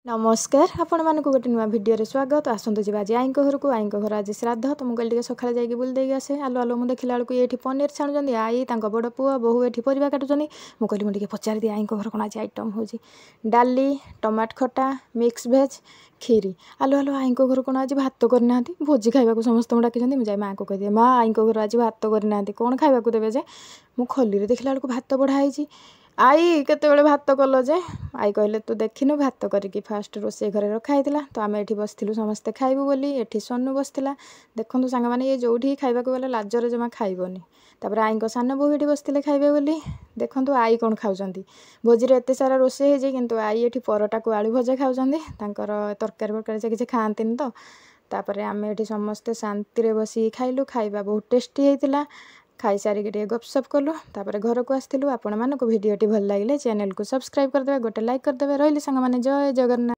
नमस्कार आपण मानक गोटे नुआ भिडियो स्वागत आसतु जी आज आई घर को आई घर आज श्राद्ध तो मुझे सकाଳେ जाकि बुल देगी आसे आलु आलु मुझे देखला बेलू ये पनीर छाणुंट आई बड़ पुआ बहु ये परिवा काटुंट मुझे मुझे पचार दिए आई घर कौन आज आइटम हो डाली टमाट खटा मिक्स भेज खीरी आलु आलु आई घर कौन आज भात करना भोजी खावा समस्त डाक मुझे माँ को कहीदे माँ आई घर आज भात करना कौन खावा देवे जे मुझे खोली देखला बेलू भात बढ़ाई आई केतबेले भात कल जे आई कहले तू देखिनु भात करिकी फास्ट रोषे घरे रखाई तो आम ये बसलु समस्ते खाइबु बोली एठी सोनू बसला देखु सांग मैंने ये जो खावा गले लाजरे जमा खाइबनी तापर आई सान बो ये बसते खाइबे बोली देखु आई कौन खाऊँच भोजी एत सारा रोषे हो किंतु आई ये परटा को आलू भजा खाऊँच तरकारी फरकारी से किसी खाती तो तापर आम ये समस्ते शांति बस खाइलु खाଇବା बहुत टेस्टी होता खाई सारिक गपसप कलु तापर घर को आसलु आपण मानक भिडियोटी भल लगे चैनल को सब्सक्राइब करदे गोटे लाइक करदे रही सांग मैंने जय जगन्नाथ।